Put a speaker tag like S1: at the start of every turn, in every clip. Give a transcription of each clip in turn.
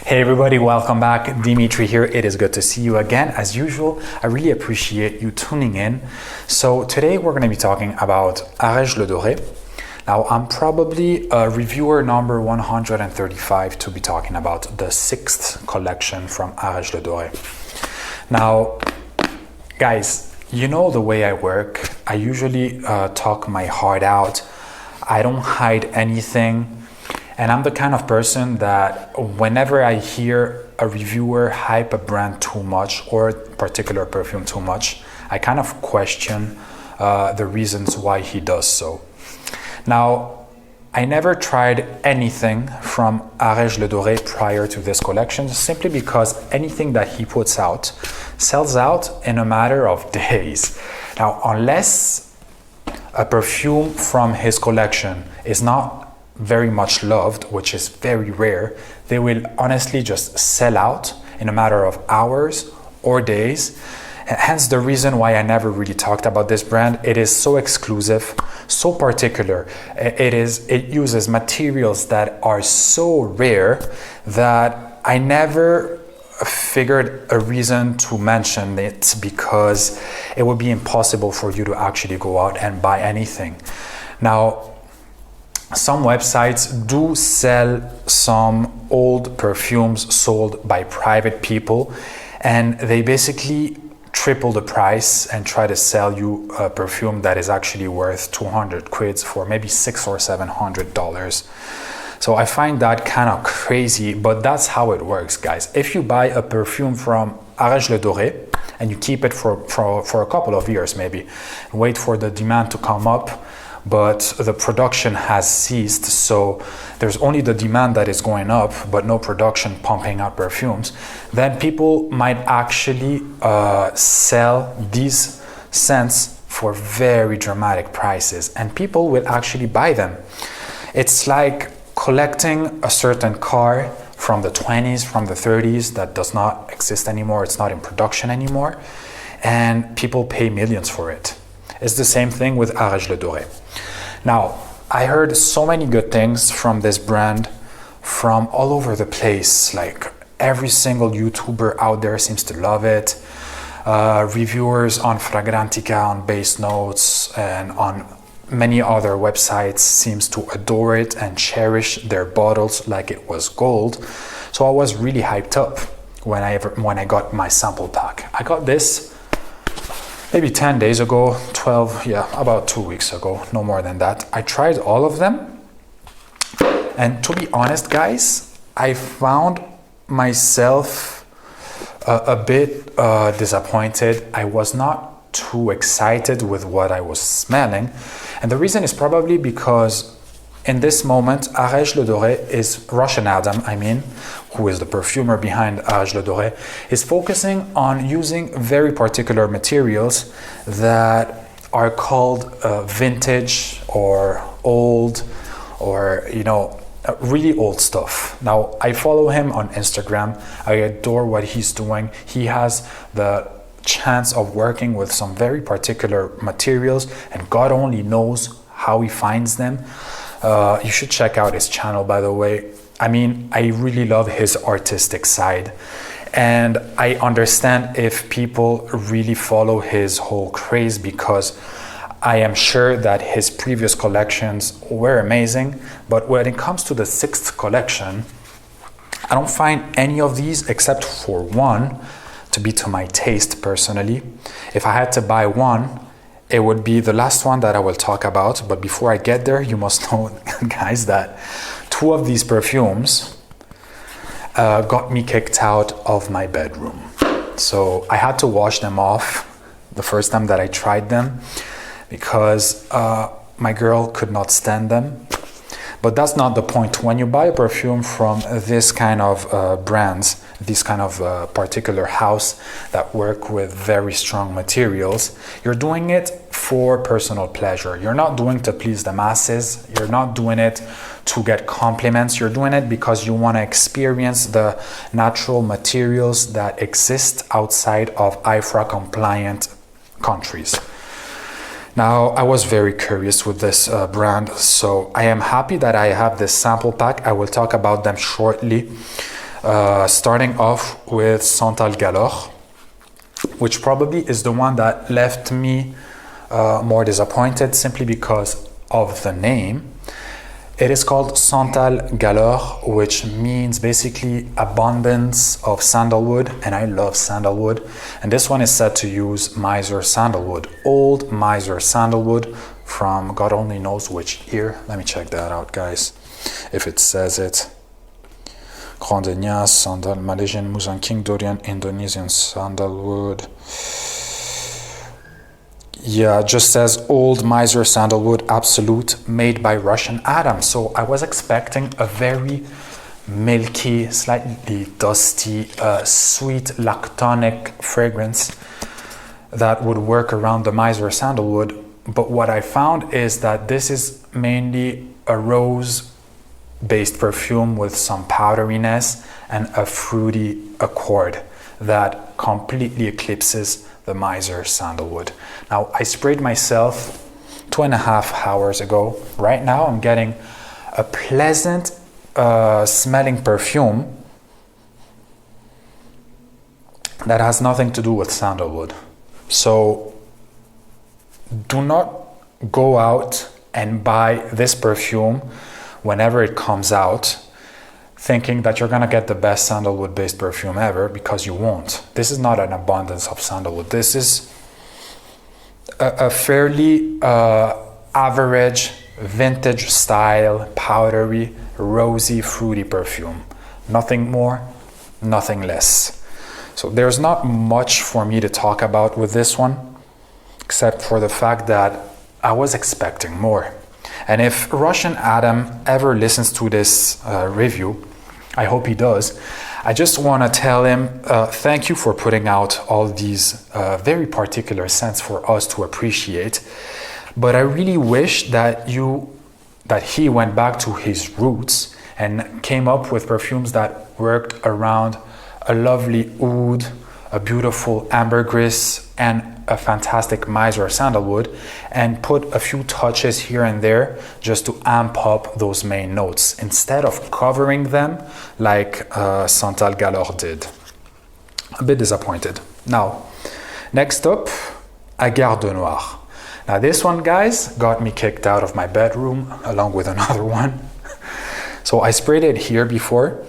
S1: Hey everybody, welcome back. Dimitri here. It is good to see you again. As usual, I really appreciate you tuning in. So today we're going to be talking about Areej le Dore. Now I'm probably reviewer number 135 to be talking about the 6th collection from Areej le Dore. Now, guys, you know the way I work. I usually talk my heart out. I don't hide anything. And I'm the kind of person that whenever I hear a reviewer hype a brand too much or a particular perfume too much, I kind of question the reasons why he does so. Now, I never tried anything from Areej le Dore prior to this collection, simply because anything that he puts out sells out in a matter of days. Now, unless a perfume from his collection is not very much loved, which is very rare, they will honestly just sell out in a matter of hours or days. And hence the reason why I never really talked about this brand. It is so exclusive, so particular. It uses materials that are so rare that I never figured a reason to mention it, because it would be impossible for you to actually go out and buy anything. Now, some websites do sell some old perfumes sold by private people, and they basically triple the price and try to sell you a perfume that is actually worth 200 quids for maybe $600 or $700. So I find that kind of crazy, but that's how it works, guys. If you buy a perfume from Areej le Dore and you keep it for a couple of years maybe, and wait for the demand to come up, but the production has ceased, so there's only the demand that is going up, but no production pumping out perfumes, then people might actually sell these scents for very dramatic prices, and people will actually buy them. It's like collecting a certain car from the 20s, from the 30s, that does not exist anymore, it's not in production anymore, and people pay millions for it. It's the same thing with Areej le Dore. Now, I heard so many good things from this brand from all over the place. Like every single YouTuber out there seems to love it. Reviewers on Fragrantica, on Base Notes, and on many other websites seems to adore it and cherish their bottles like it was gold. So I was really hyped up when I got my sample pack. I got this maybe 10 days ago, 12, yeah, about 2 weeks ago, no more than that. I tried all of them. And to be honest, guys, I found myself a bit disappointed. I was not too excited with what I was smelling. And the reason is probably because in this moment, Areej le Dore is Russian Adam, who is the perfumer behind Areej le Dore, is focusing on using very particular materials that are called vintage or old, or really old stuff. Now, I follow him on Instagram. I adore what he's doing. He has the chance of working with some very particular materials, and God only knows how he finds them. You should check out his channel, by the way. I really love his artistic side, and I understand if people really follow his whole craze, because I am sure that his previous collections were amazing, but when it comes to the 6th collection, I don't find any of these, except for one, to be to my taste personally. If I had to buy one, it would be the last one that I will talk about. But before I get there, you must know, guys, that 2 of these perfumes got me kicked out of my bedroom. So I had to wash them off the first time that I tried them, because my girl could not stand them. But that's not the point. When you buy a perfume from this kind of brands, this kind of particular house that work with very strong materials, you're doing it for personal pleasure. You're not doing it to please the masses. You're not doing it to get compliments. You're doing it because you want to experience the natural materials that exist outside of IFRA compliant countries. Now, I was very curious with this brand, so I am happy that I have this sample pack. I will talk about them shortly. starting off with Santal Galore, which probably is the one that left me more disappointed simply because of the name. It is called Santal Galore, which means basically abundance of sandalwood, and I love sandalwood. And this one is said to use miser sandalwood, old miser sandalwood from God only knows which year. Let me check that out, guys, if it says it. Grandenia, Sandal, Malaysian, Musang, King Dorian, Indonesian sandalwood. Yeah, it just says old miser sandalwood absolute, made by Russian Adam. So I was expecting a very milky, slightly dusty, sweet lactonic fragrance that would work around the miser sandalwood. But what I found is that this is mainly a rose-based perfume with some powderiness and a fruity accord that completely eclipses the miser sandalwood. Now, I sprayed myself 2.5 hours ago. Right now, I'm getting a pleasant smelling perfume that has nothing to do with sandalwood. So, do not go out and buy this perfume whenever it comes out thinking that you're gonna get the best sandalwood based perfume ever, because you won't. This is not an abundance of sandalwood. This is a fairly average vintage style, powdery, rosy, fruity perfume. Nothing more, nothing less. So there's not much for me to talk about with this one, except for the fact that I was expecting more. And if Russian Adam ever listens to this review, I hope he does, I just want to tell him thank you for putting out all these very particular scents for us to appreciate. But I really wish that he went back to his roots and came up with perfumes that worked around a lovely oud, a beautiful ambergris, and a fantastic miser sandalwood, and put a few touches here and there just to amp up those main notes instead of covering them like Santal Galore did. A bit disappointed. Now, next up, Agar de Noir. Now this one, guys, got me kicked out of my bedroom along with another one. So I sprayed it here before.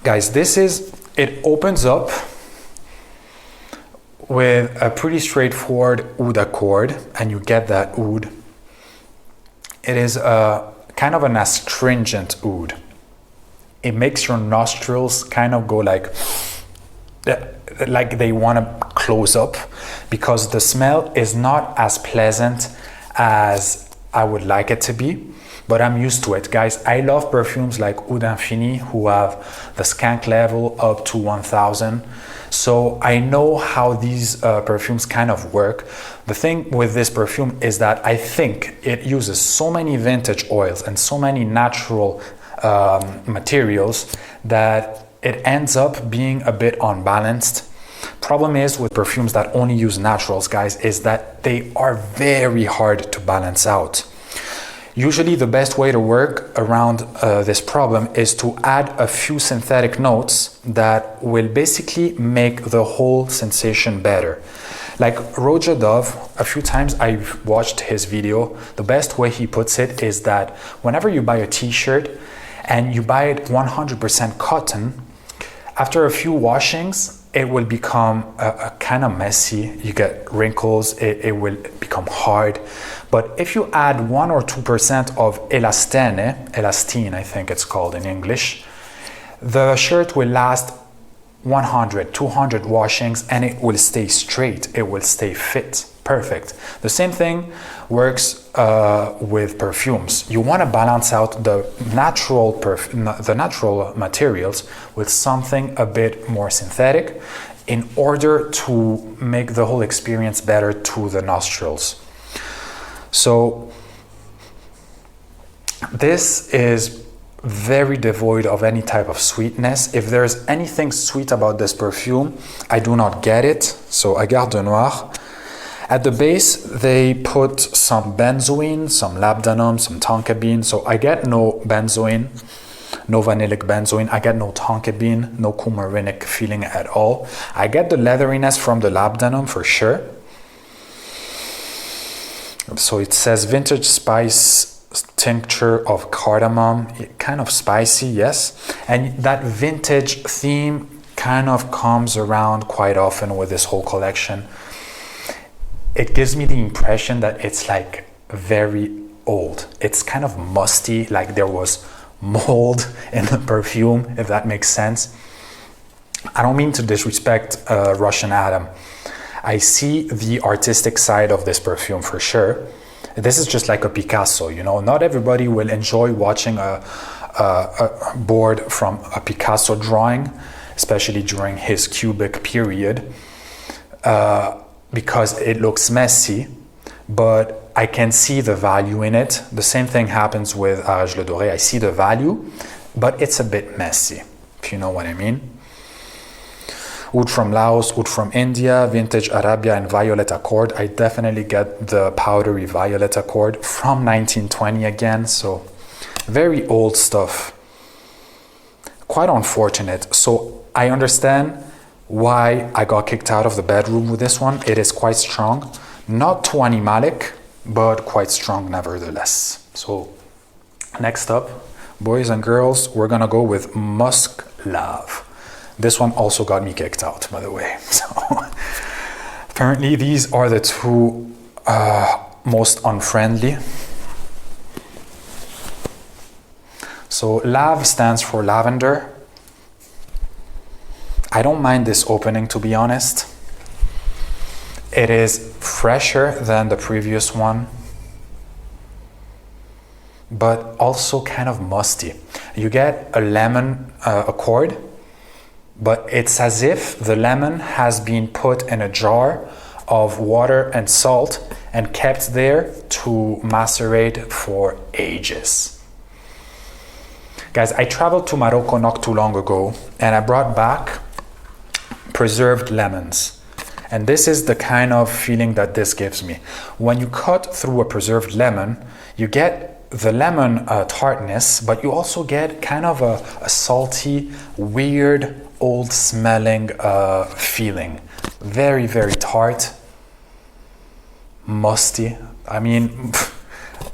S1: Guys, it opens up with a pretty straightforward oud accord, and you get that oud. It is a kind of an astringent oud. It makes your nostrils kind of go like they want to close up, because the smell is not as pleasant as I would like it to be. But I'm used to it, guys. I love perfumes like Oud Infini, who have the skank level up to 1000. So I know how these perfumes kind of work. The thing with this perfume is that I think it uses so many vintage oils and so many natural materials that it ends up being a bit unbalanced. Problem is with perfumes that only use naturals, guys, is that they are very hard to balance out. Usually the best way to work around this problem is to add a few synthetic notes that will basically make the whole sensation better. Like Areej le Dore, a few times I've watched his video, the best way he puts it is that whenever you buy a t-shirt and you buy it 100% cotton, after a few washings, it will become a kind of messy. You get wrinkles, it will become hard. But if you add 1 or 2% of elastine, I think it's called in English, the shirt will last 100, 200 washings, and it will stay straight. It will stay fit, perfect. The same thing works with perfumes. You want to balance out the natural materials with something a bit more synthetic in order to make the whole experience better to the nostrils. So this is very devoid of any type of sweetness. If there's anything sweet about this perfume, I do not get it. So Agar de Noir. At the base, they put some benzoin, some labdanum, some tonka bean. So I get no benzoin, no vanillic benzoin. I get no tonka bean, no coumarinic feeling at all. I get the leatheriness from the labdanum for sure. So it says vintage spice tincture of cardamom, kind of spicy, yes. And that vintage theme kind of comes around quite often with this whole collection. It gives me the impression that it's like very old. It's kind of musty, like there was mold in the perfume, if that makes sense. I don't mean to disrespect Russian Adam. I see the artistic side of this perfume for sure. This is just like a Picasso, you know. Not everybody will enjoy watching a board from a Picasso drawing, especially during his cubic period, because it looks messy, but I can see the value in it. The same thing happens with Areej le Dore. I see the value, but it's a bit messy, if you know what I mean. Oud from Laos, oud from India, vintage Arabia and violet accord. I definitely get the powdery violet accord from 1920 again, so very old stuff. Quite unfortunate. So I understand why I got kicked out of the bedroom with this one. It is quite strong. Not too animalic, but quite strong nevertheless. So next up, boys and girls, we're gonna go with Musk Love. This one also got me kicked out, by the way. So apparently these are the two most unfriendly. So Lave stands for lavender. I don't mind this opening, to be honest. It is fresher than the previous one, but also kind of musty. You get a lemon accord, but it's as if the lemon has been put in a jar of water and salt and kept there to macerate for ages. Guys, I traveled to Morocco not too long ago and I brought back preserved lemons. And this is the kind of feeling that this gives me. When you cut through a preserved lemon, you get the lemon tartness, but you also get kind of a salty, weird, old smelling feeling. Very, very tart. Musty. I mean,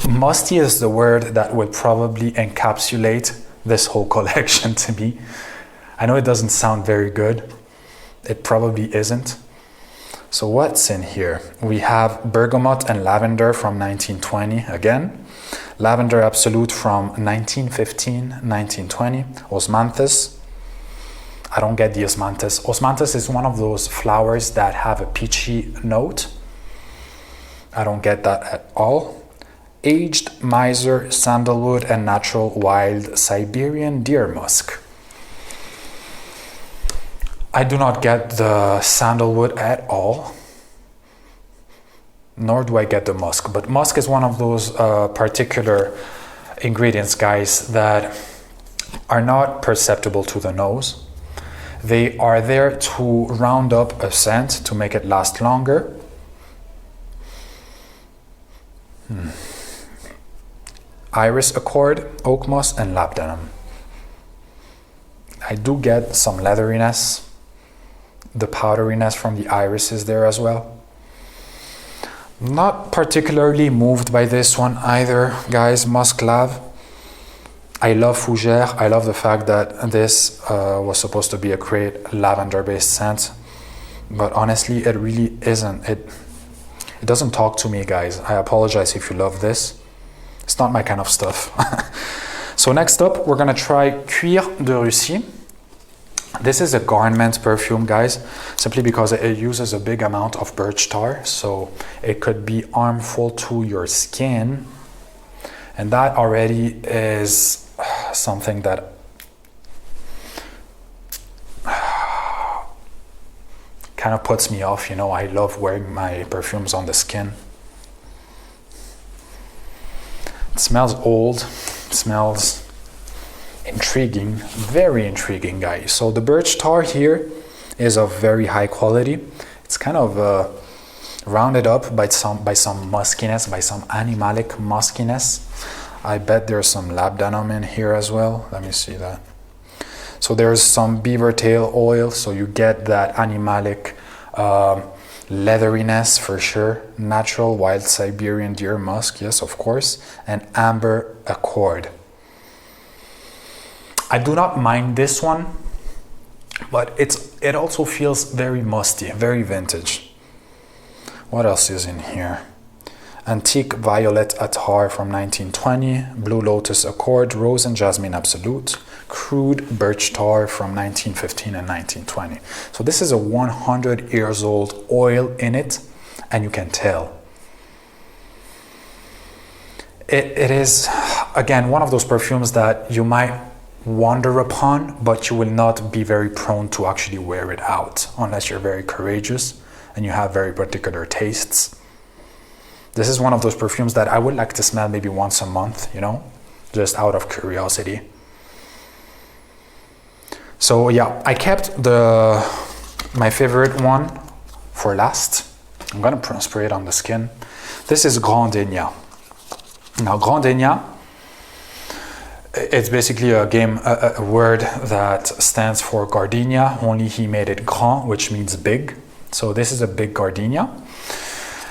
S1: musty is the word that would probably encapsulate this whole collection to me. I know it doesn't sound very good. It probably isn't. So what's in here? We have bergamot and lavender from 1920 again. Lavender Absolute from 1915, 1920. Osmanthus. I don't get the osmanthus. Osmanthus is one of those flowers that have a peachy note. I don't get that at all. Aged Miser, Sandalwood, and Natural Wild Siberian Deer Musk. I do not get the sandalwood at all, nor do I get the musk. But musk is one of those particular ingredients, guys, that are not perceptible to the nose. They are there to round up a scent to make it last longer. Iris Accord, Oak Moss, and Labdanum. I do get some leatheriness. The powderiness from the iris is there as well. Not particularly moved by this one either, guys. Musk Lave. I love Fougère. I love the fact that this was supposed to be a great lavender-based scent, but honestly, it really isn't. It doesn't talk to me, guys. I apologize if you love this. It's not my kind of stuff. So next up, we're gonna try Cuir de Russie. This is a garment perfume, guys, simply because it uses a big amount of birch tar, so it could be harmful to your skin. And that already is something that kind of puts me off. You know, I love wearing my perfumes on the skin. It smells old, it smells intriguing, very intriguing, guys. So the birch tar here is of very high quality. It's kind of rounded up by some muskiness, by some animalic muskiness. I bet there's some labdanum in here as well. Let me see that. So there's some beaver tail oil, so you get that animalic leatheriness for sure. Natural wild Siberian deer musk, yes, of course, and amber accord. I do not mind this one, but it also feels very musty, very vintage. What else is in here? Antique Violet Attar from 1920, Blue Lotus Accord, Rose and Jasmine Absolute, Crude Birch Tar from 1915 and 1920. So this is a 100 years old oil in it, and you can tell. It is, again, one of those perfumes that you might wander upon, but you will not be very prone to actually wear it out unless you're very courageous and you have very particular tastes. This is one of those perfumes that I would like to smell maybe once a month, you know, just out of curiosity. So yeah, I kept my favorite one for last. I'm gonna spray it on the skin. This is Grandenia. Now Grandenia, it's basically a word that stands for gardenia, only he made it grand, which means big. So this is a big gardenia.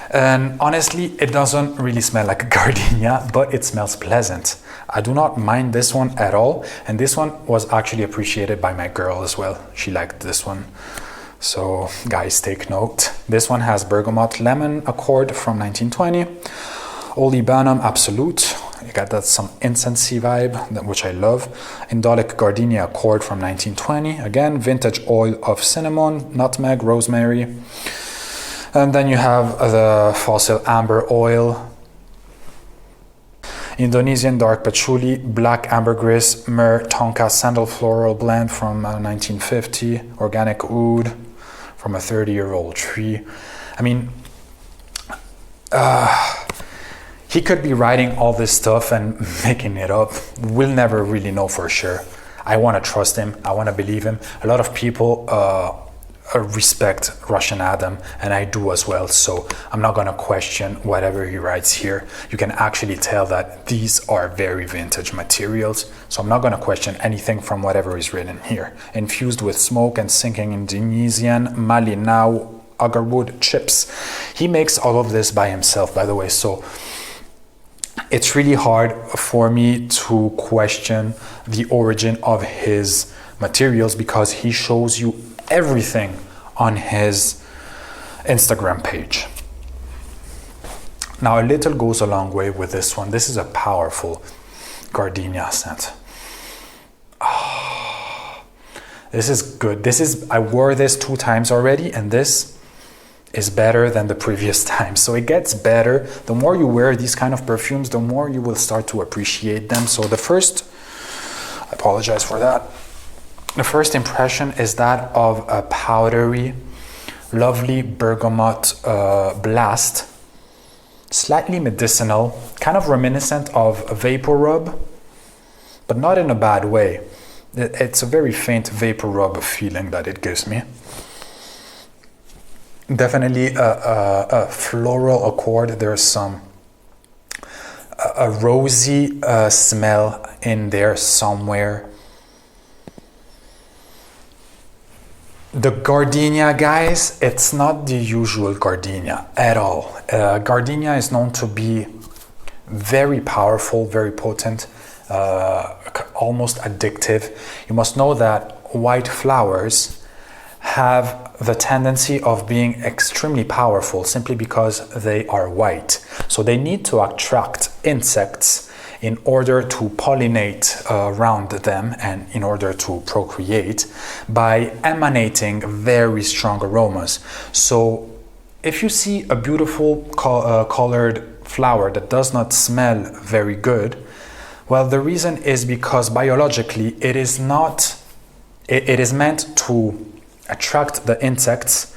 S1: And honestly, it doesn't really smell like a gardenia, but it smells pleasant. I do not mind this one at all. And this one was actually appreciated by my girl as well. She liked this one. So guys, take note. This one has Bergamot Lemon Accord from 1920. Olibanum Absolute. You got that some incensey vibe, which I love. Indolic Gardenia Accord from 1920. Again, vintage oil of cinnamon, nutmeg, rosemary. And then you have the fossil amber oil, Indonesian dark patchouli, black ambergris, myrrh, tonka, sandal floral blend from 1950, organic oud from a 30-year-old tree. I mean, he could be writing all this stuff and making it up. We'll never really know for sure. I want to trust him. I want to believe him. A lot of people respect Russian Adam, and I do as well, so I'm not going to question whatever he writes here. You can actually tell that these are very vintage materials, so I'm not going to question anything from whatever is written here. Infused with smoke and sinking Indonesian Malinau agarwood chips. He makes all of this by himself, by the way, so it's really hard for me to question the origin of his materials because he shows you everything on his Instagram page. Now a little goes a long way with this one. This is a powerful gardenia scent. This is good. I wore this 2 times already, and this is better than the previous time. So it gets better. The more you wear these kind of perfumes, the more you will start to appreciate them. So the first, I apologize for that. The first impression is that of a powdery, lovely bergamot blast, slightly medicinal, kind of reminiscent of a vapor rub, but not in a bad way. It's a very faint vapor rub feeling that it gives me. Definitely a floral accord. There's a rosy smell in there somewhere. The gardenia, guys, it's not the usual gardenia at all. Gardenia is known to be very powerful, very potent, almost addictive. You must know that white flowers have the tendency of being extremely powerful simply because they are white. So they need to attract insects in order to pollinate around them and in order to procreate by emanating very strong aromas. So if you see a beautiful colored flower that does not smell very good, well, the reason is because biologically it is meant to attract the insects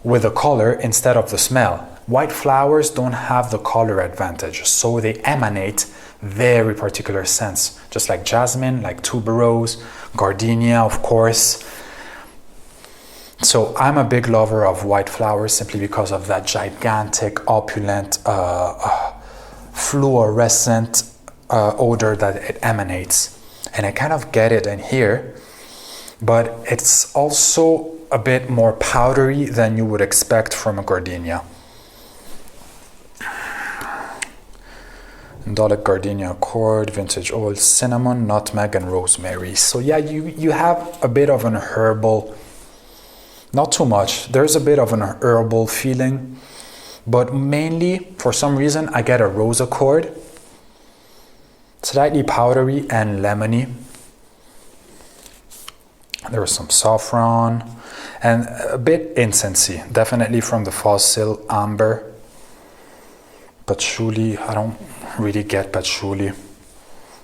S1: with the color instead of the smell. White flowers don't have the color advantage, so they emanate very particular scents, just like jasmine, like tuberose, gardenia, of course. So I'm a big lover of white flowers simply because of that gigantic, opulent, fluorescent odor that it emanates. And I kind of get it in here, but it's also a bit more powdery than you would expect from a Grandenia. Indolic Gardenia Accord, Vintage Oil, Cinnamon, Nutmeg, and Rosemary. So yeah, you have a bit of an herbal, not too much. There's a bit of an herbal feeling, but mainly, for some reason, I get a Rose Accord. Slightly powdery and lemony. There was some saffron and a bit incensey, definitely from the fossil amber. Patchouli, I don't really get patchouli.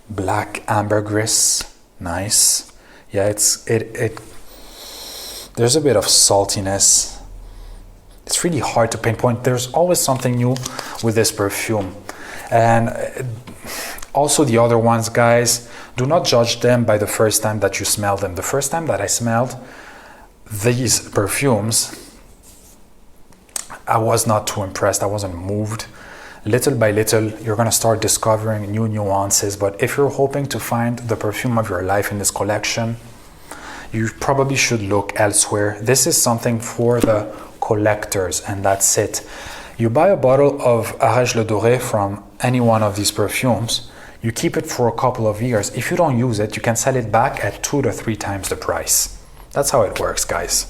S1: Black ambergris, nice. Yeah, there's a bit of saltiness. It's really hard to pinpoint. There's always something new with this perfume. And also the other ones, guys, do not judge them by the first time that you smell them. The first time that I smelled these perfumes, I was not too impressed. I wasn't moved. Little by little, you're going to start discovering new nuances. But if you're hoping to find the perfume of your life in this collection, you probably should look elsewhere. This is something for the collectors, and that's it. You buy a bottle of Areej le Dore from any one of these perfumes, you keep it for a couple of years. If you don't use it, you can sell it back at 2 to 3 times the price. That's how it works, guys.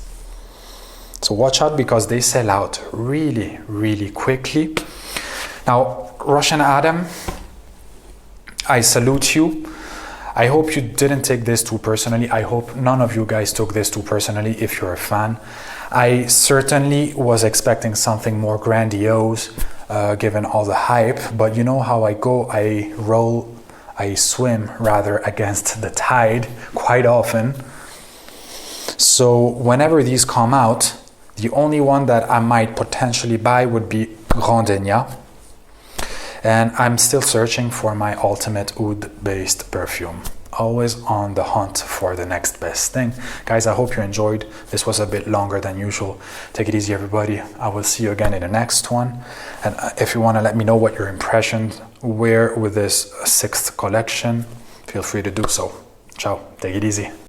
S1: So watch out, because they sell out really, really quickly. Now, Russian Adam, I salute you. I hope you didn't take this too personally. I hope none of you guys took this too personally if you're a fan. I certainly was expecting something more grandiose, given all the hype, but you know how I go. I swim rather against the tide quite often. So whenever these come out, the only one that I might potentially buy would be Grandenia. And I'm still searching for my ultimate oud-based perfume. Always on the hunt for the next best thing. Guys, I hope you enjoyed. This was a bit longer than usual. Take it easy, everybody. I will see you again in the next one. And if you want to let me know what your impressions were with this 6th collection, feel free to do so. Ciao. Take it easy.